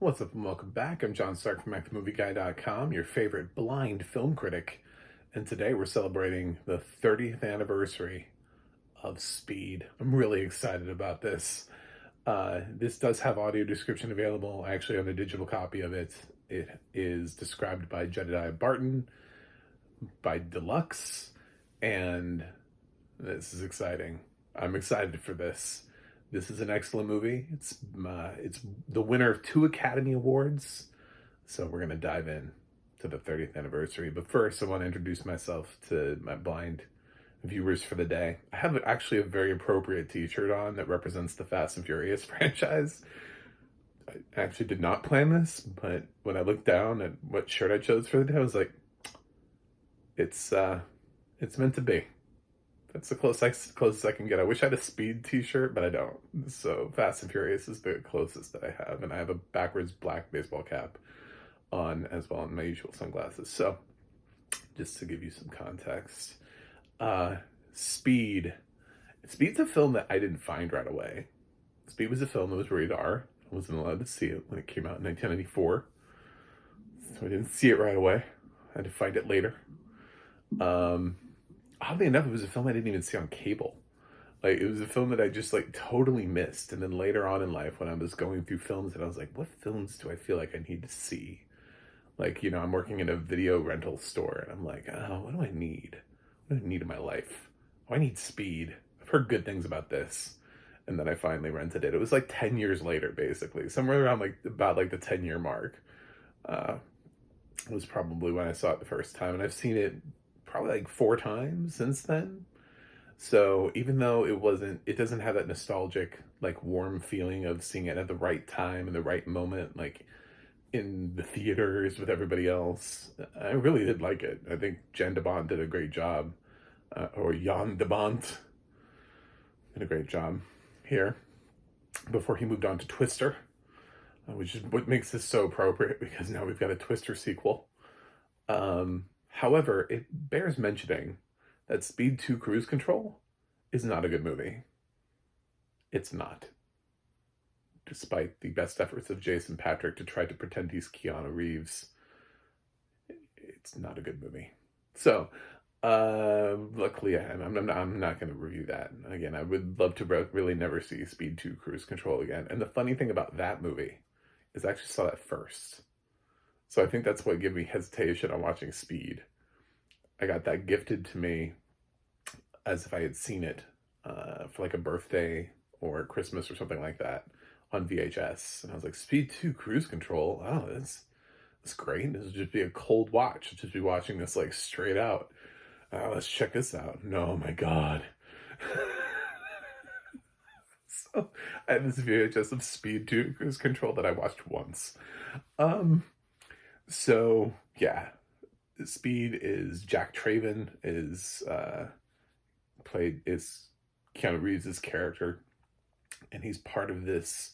What's up and welcome back. I'm John Stark from MacTheMovieGuy.com, your favorite blind film critic. And today we're celebrating the 30th anniversary of Speed. I'm really excited about this. This does have audio description available. I actually own a digital copy of it. It is described by Jedediah Barton, by Deluxe, and this is exciting. I'm excited for this. This is an excellent movie. It's the winner of 2 Academy Awards. So we're gonna dive in to the 30th anniversary. But first, I want to introduce myself to my blind viewers for the day. I have actually a very appropriate T-shirt on that represents the Fast and Furious franchise. I actually did not plan this, but when I looked down at what shirt I chose for the day, I was like, it's meant to be. That's the closest I can get. I wish I had a Speed T-shirt, but I don't. So Fast and Furious is the closest that I have, and I have a backwards black baseball cap on as well, and my usual sunglasses. So just to give you some context, Speed. Speed's a film that I didn't find right away. Speed was a film that was rated R. I wasn't allowed to see it when it came out in 1994, so I didn't see it right away. I had to find it later. Oddly enough, it was a film I didn't even see on cable. Like, it was a film that I just, like, totally missed. And then later on in life, when I was going through films, and I was like, what films do I feel like I need to see? Like, I'm working in a video rental store, and I'm like, oh, what do I need? What do I need in my life? Oh, I need Speed. I've heard good things about this. And then I finally rented it. It was, like, 10 years later, basically. Somewhere around, about the 10-year mark. Was probably when I saw it the first time. And I've seen it probably like 4 times since then. So even though it doesn't have that nostalgic, like, warm feeling of seeing it at the right time and the right moment, like in the theaters with everybody else. I really did like it. I think Jan de Bont did a great job, or Jan de Bont did a great job here before he moved on to Twister, which is what makes this so appropriate because now we've got a Twister sequel. However, it bears mentioning that Speed 2 Cruise Control is not a good movie. It's not. Despite the best efforts of Jason Patric to try to pretend he's Keanu Reeves, it's not a good movie. So, luckily, I'm not going to review that. Again, I would love to really never see Speed 2 Cruise Control again. And the funny thing about that movie is I actually saw that first. So I think that's what gave me hesitation on watching Speed. I got that gifted to me as if I had seen it for like a birthday or Christmas or something like that on VHS. And I was like, Speed 2 Cruise Control? Oh, that's great. This would just be a cold watch. I'll just be watching this like straight out. Let's check this out. No, my God. So I have this VHS of Speed 2 Cruise Control that I watched once. So yeah, Speed is Jack Traven is Keanu Reeves' character, and he's part of this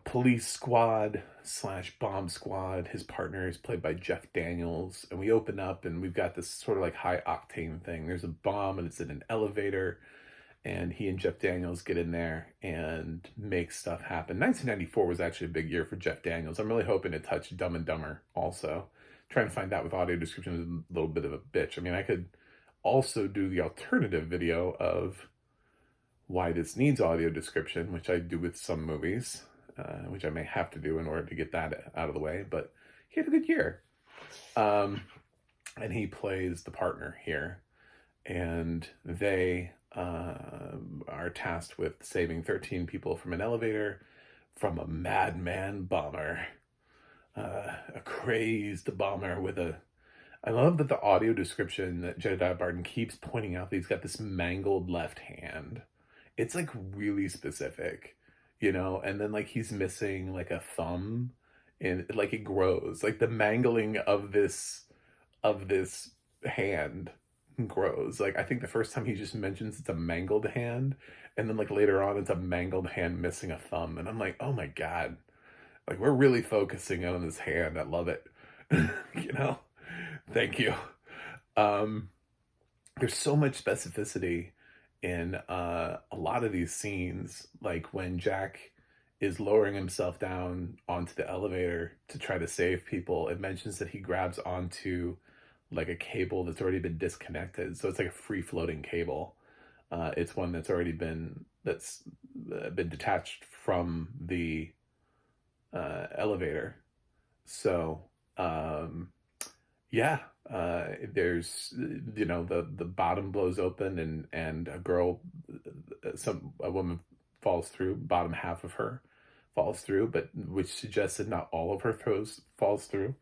police squad / bomb squad. His partner is played by Jeff Daniels, and we open up and we've got this sort of like high octane thing. There's a bomb and it's in an elevator, and he and Jeff Daniels get in there and make stuff happen. 1994 was actually a big year for Jeff Daniels. I'm really hoping to touch Dumb and Dumber also. Trying to find out with audio description is a little bit of a bitch. I mean, I could also do the alternative video of why this needs audio description, which I do with some movies, which I may have to do in order to get that out of the way. But he had a good year. And he plays the partner here. And they are tasked with saving 13 people from an elevator from a madman bomber. A crazed bomber with I love that the audio description that Jedediah Barton keeps pointing out that he's got this mangled left hand. It's like really specific, and then like he's missing like a thumb, and like it grows. Like the mangling of this hand grows. Like I think the first time he just mentions it's a mangled hand, and then like later on it's a mangled hand missing a thumb, and I'm like, oh my God. Like, we're really focusing on this hand. I love it. Thank you. There's so much specificity in a lot of these scenes, like when Jack is lowering himself down onto the elevator to try to save people, it mentions that he grabs onto like a cable that's already been disconnected. So it's like a free floating cable. It's one that's already been detached from the elevator. So yeah, there's the bottom blows open and a woman falls through. Bottom half of her falls through, but which suggests that not all of her throws falls through.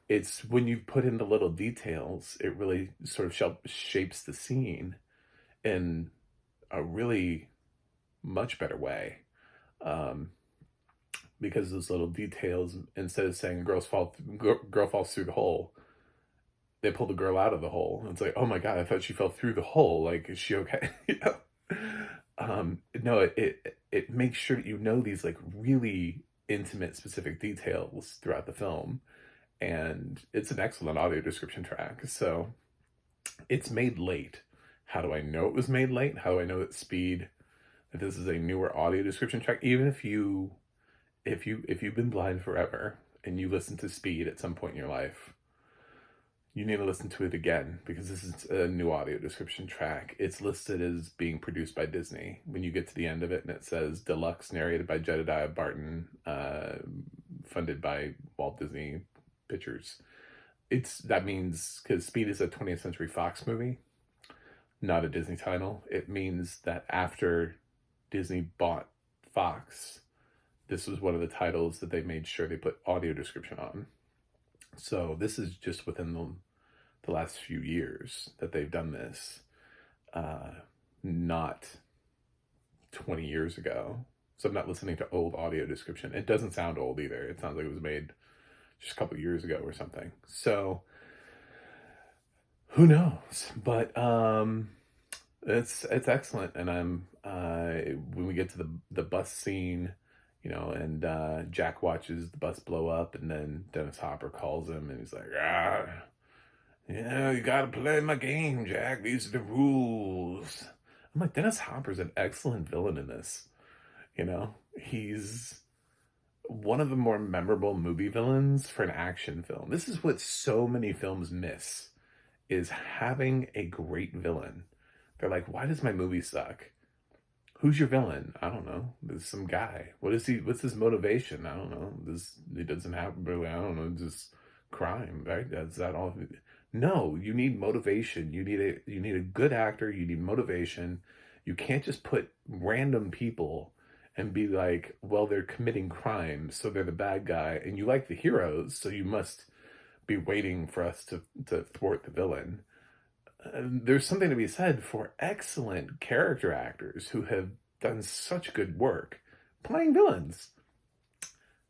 It's when you put in the little details, it really sort of shapes the scene in a really much better way. Um, because those little details, instead of saying girl falls through the hole, they pull the girl out of the hole. And it's like, oh my god, I thought she fell through the hole. Like, is she okay? You know? No, it makes sure that you know these like really intimate, specific details throughout the film, and it's an excellent audio description track. So it's made late. How do I know it was made late? How do I know that this is a newer audio description track? Even if you've been blind forever and you listen to Speed at some point in your life, you need to listen to it again because this is a new audio description track. It's listed as being produced by Disney. When you get to the end of it and it says Deluxe, narrated by Jedediah Barton, funded by Walt Disney Pictures. That means, because Speed is a 20th Century Fox movie, not a Disney title. It means that after Disney bought Fox, this was one of the titles that they made sure they put audio description on. So this is just within the last few years that they've done this, not 20 years ago. So I'm not listening to old audio description. It doesn't sound old either. It sounds like it was made just a couple years ago or something. So who knows? But it's excellent. And I'm when we get to the bus scene, and Jack watches the bus blow up, and then Dennis Hopper calls him, and he's like, you gotta play my game, Jack. These are the rules. I'm like, Dennis Hopper's an excellent villain in this. He's one of the more memorable movie villains for an action film. This is what so many films miss, is having a great villain. They're like, why does my movie suck? Who's your villain? I don't know. There's some guy. What's his motivation? I don't know. He doesn't have really, I don't know, just crime, right? That's that all. No, you need motivation. You need a good actor. You need motivation. You can't just put random people and be like, well, they're committing crimes, so they're the bad guy, and you like the heroes, so you must be waiting for us to thwart the villain. There's something to be said for excellent character actors who have done such good work playing villains.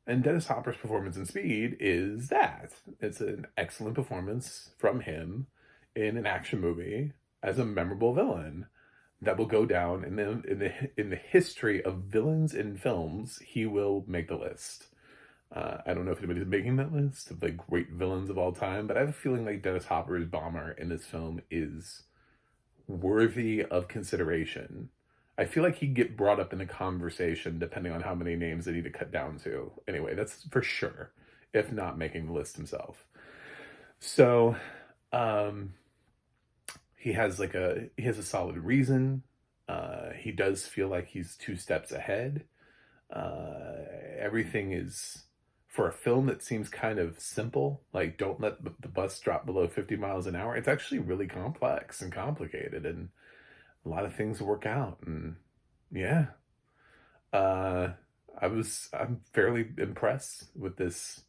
And Dennis Hopper's performance in Speed is that. It's an excellent performance from him in an action movie as a memorable villain that will go down in the history of villains in films. He will make the list. I don't know if anybody's making that list of like great villains of all time, but I have a feeling like Dennis Hopper's Bomber in this film is worthy of consideration. I feel like he'd get brought up in a conversation depending on how many names they need to cut down to. Anyway, that's for sure, if not making the list himself. So, he has a solid reason. He does feel like he's 2 steps ahead. Everything is, for a film that seems kind of simple, like don't let the bus drop below 50 miles an hour, it's actually really complex and complicated, and a lot of things work out. And yeah, I'm fairly impressed with this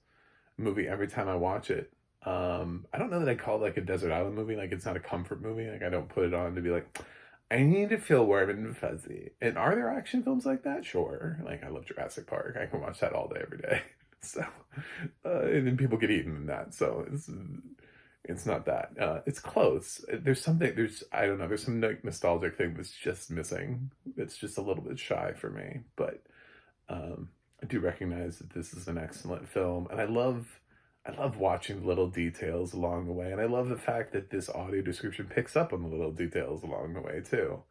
movie every time I watch it. I don't know that I call it like a desert island movie. Like, it's not a comfort movie. Like, I don't put it on to be like, I need to feel warm and fuzzy. And are there action films like that? Sure. Like, I love Jurassic Park. I can watch that all day, every day. So, and then people get eaten in that. So it's not that. It's close. I don't know, there's some nostalgic thing that's just missing. It's just a little bit shy for me. But I do recognize that this is an excellent film. And I love watching the little details along the way. And I love the fact that this audio description picks up on the little details along the way, too.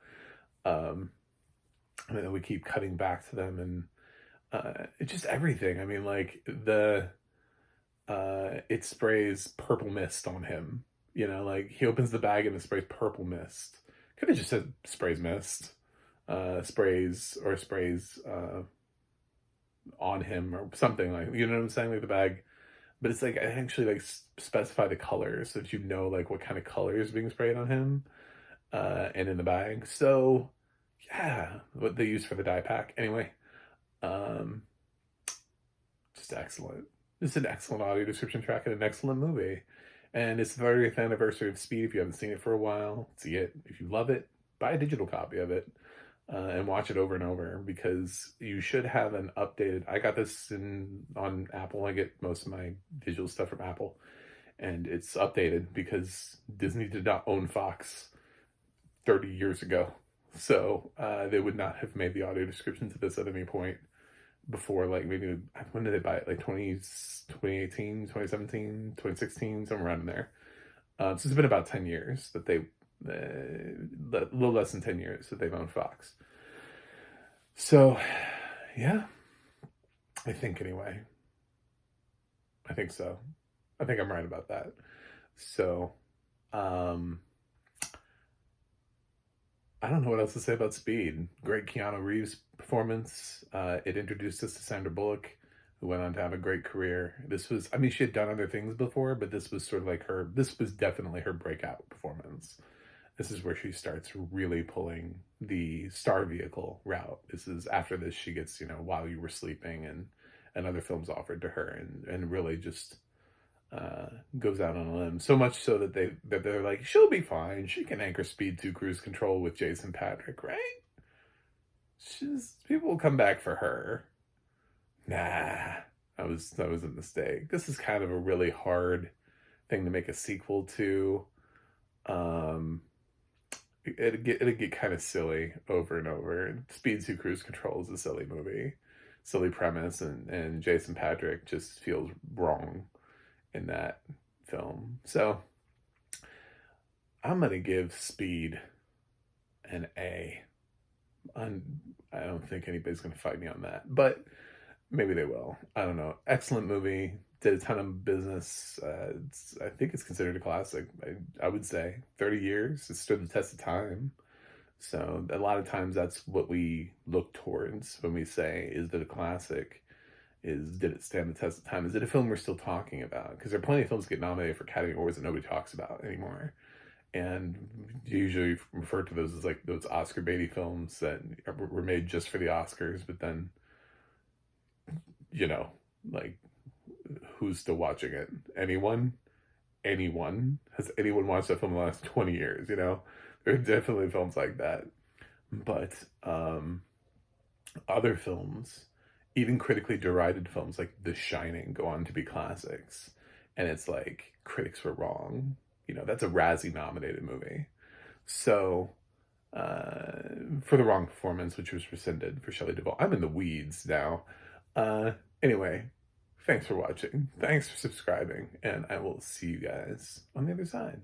and then we keep cutting back to them, and it's just everything. I mean, like it sprays purple mist on him. You know, like he opens the bag and it sprays purple mist. Could have just said sprays mist, sprays on him or something, like, you know what I'm saying, like the bag. But it's like I actually like specify the colors so that you know like what kind of color is being sprayed on him, and in the bag. So yeah, what they use for the dye pack. Anyway, um, just excellent. Just an excellent audio description track and an excellent movie. And it's the 30th anniversary of Speed. If you haven't seen it for a while, see it. If you love it, buy a digital copy of it, and watch it over and over, because you should have an updated. I got this on Apple. I get most of my digital stuff from Apple, and it's updated because Disney did not own Fox 30 years ago. So they would not have made the audio description to this at any point before, like, maybe, when did they buy it? Like 2018, 2017, 2016, somewhere around in there. So it's been about 10 years that a little less than 10 years that they've owned Fox. So, yeah, I think anyway. I think so. I think I'm right about that. So, I don't know what else to say about Speed. Great Keanu Reeves performance. It introduced us to Sandra Bullock, who went on to have a great career. This was, I mean, she had done other things before, but this was sort of like this was definitely her breakout performance. This is where she starts really pulling the star vehicle route. This is after this, she gets, While You Were Sleeping, and other films offered to her, and really just goes out on a limb. So much so that they're like, she'll be fine. She can anchor Speed 2 Cruise Control with Jason Patrick, right? People will come back for her. Nah, that was a mistake. This is kind of a really hard thing to make a sequel to. It'd get kind of silly over and over. Speed 2 Cruise Control is a silly movie, silly premise, and Jason Patrick just feels wrong in that film. So I'm gonna give Speed an A. I don't think anybody's gonna fight me on that, but maybe they will. I don't know. Excellent movie. Did a ton of business. I think it's considered a classic. I would say 30 years. It stood the test of time. So a lot of times that's what we look towards when we say, is it a classic? Did it stand the test of time? Is it a film we're still talking about? Because there are plenty of films that get nominated for Academy Awards that nobody talks about anymore. And you usually refer to those as like those Oscar baity films that were made just for the Oscars, but then, like, who's still watching it? Anyone? Has anyone watched that film in the last 20 years? There are definitely films like that. But other films, even critically derided films like The Shining, go on to be classics. And it's like, critics were wrong. That's a Razzie nominated movie. So, for the wrong performance, which was rescinded for Shelley Duvall. I'm in the weeds now. Anyway, thanks for watching. Thanks for subscribing. And I will see you guys on the other side.